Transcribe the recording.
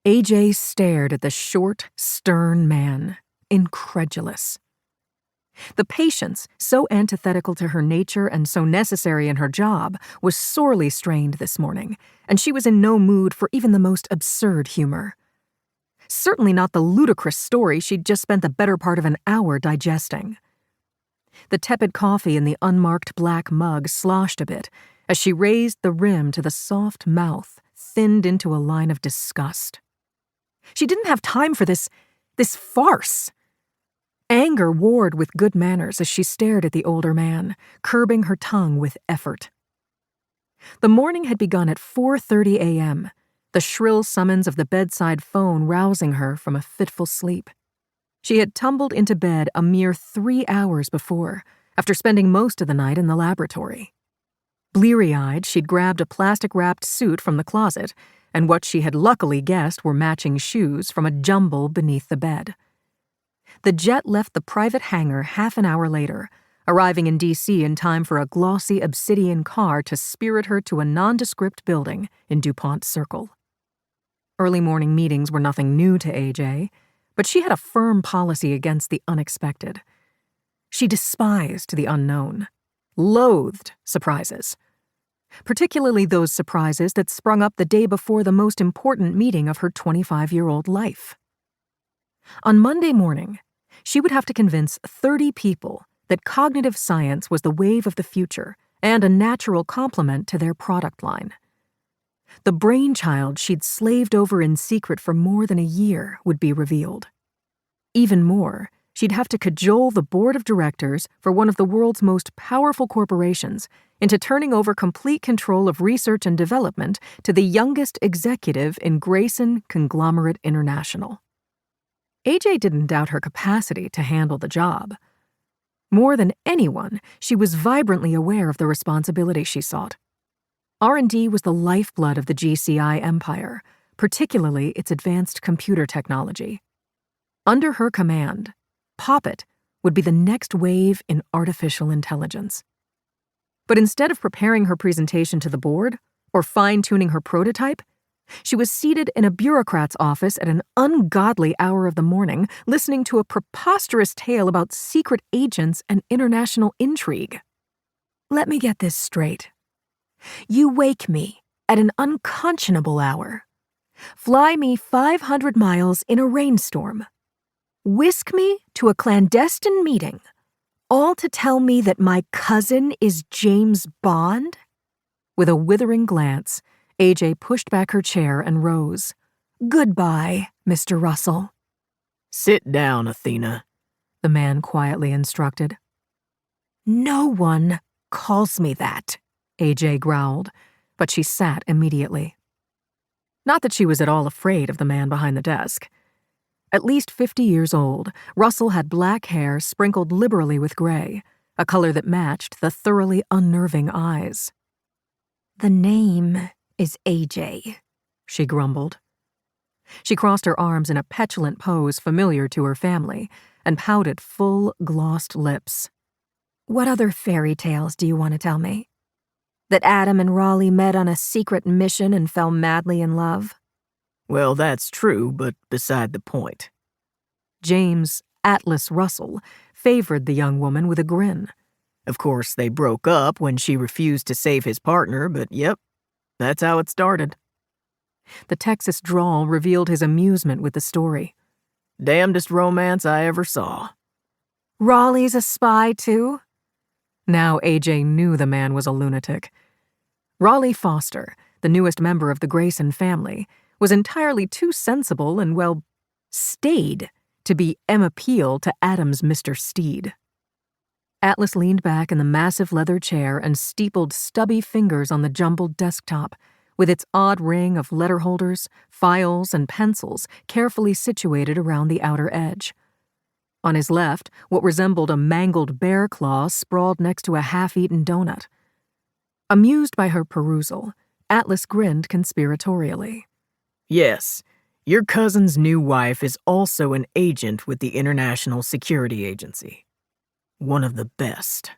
AJ stared at the short, stern man, incredulous. The patience, so antithetical to her nature and so necessary in her job, was sorely strained this morning, and she was in no mood for even the most absurd humor. Certainly not the ludicrous story she'd just spent the better part of an hour digesting. The tepid coffee in the unmarked black mug sloshed a bit as she raised the rim to the soft mouth, thinned into a line of disgust. She didn't have time for this farce. Anger warred with good manners as she stared at the older man, curbing her tongue with effort. The morning had begun at 4:30 a.m., the shrill summons of the bedside phone rousing her from a fitful sleep. She had tumbled into bed a mere 3 hours before, after spending most of the night in the laboratory. Bleary-eyed, she'd grabbed a plastic-wrapped suit from the closet and what she had luckily guessed were matching shoes from a jumble beneath the bed. The jet left the private hangar half an hour later, arriving in D.C. in time for a glossy obsidian car to spirit her to a nondescript building in DuPont Circle. Early morning meetings were nothing new to AJ, but she had a firm policy against the unexpected. She despised the unknown, loathed surprises, particularly those surprises that sprung up the day before the most important meeting of her 25-year-old life. On Monday morning, she would have to convince 30 people that cognitive science was the wave of the future and a natural complement to their product line. The brainchild she'd slaved over in secret for more than a year would be revealed. Even more, she'd have to cajole the board of directors for one of the world's most powerful corporations into turning over complete control of research and development to the youngest executive in Grayson Conglomerate International. AJ didn't doubt her capacity to handle the job. More than anyone, she was vibrantly aware of the responsibility she sought. R&D was the lifeblood of the GCI empire, particularly its advanced computer technology. Under her command, Poppet would be the next wave in artificial intelligence. But instead of preparing her presentation to the board or fine-tuning her prototype, she was seated in a bureaucrat's office at an ungodly hour of the morning, listening to a preposterous tale about secret agents and international intrigue. Let me get this straight. You wake me at an unconscionable hour, fly me 500 miles in a rainstorm, whisk me to a clandestine meeting, all to tell me that my cousin is James Bond? With a withering glance, AJ pushed back her chair and rose. Goodbye, Mr. Russell. Sit down, Athena, the man quietly instructed. No one calls me that, AJ growled, but she sat immediately. Not that she was at all afraid of the man behind the desk. At least 50 years old, Russell had black hair sprinkled liberally with gray, a color that matched the thoroughly unnerving eyes. The name is AJ, she grumbled. She crossed her arms in a petulant pose familiar to her family and pouted full, glossed lips. What other fairy tales do you want to tell me? That Adam and Raleigh met on a secret mission and fell madly in love? Well, that's true, but beside the point. James Atlas Russell favored the young woman with a grin. Of course, they broke up when she refused to save his partner, but yep, that's how it started. The Texas drawl revealed his amusement with the story. Damnedest romance I ever saw. Raleigh's a spy, too? Now AJ knew the man was a lunatic. Raleigh Foster, the newest member of the Grayson family, was entirely too sensible and, well, staid to be Emma Peel to Adam's Mr. Steed. Atlas leaned back in the massive leather chair and steepled stubby fingers on the jumbled desktop, with its odd ring of letter holders, files, and pencils carefully situated around the outer edge. On his left, what resembled a mangled bear claw sprawled next to a half-eaten donut. Amused by her perusal, Atlas grinned conspiratorially. Yes, your cousin's new wife is also an agent with the International Security Agency. One of the best.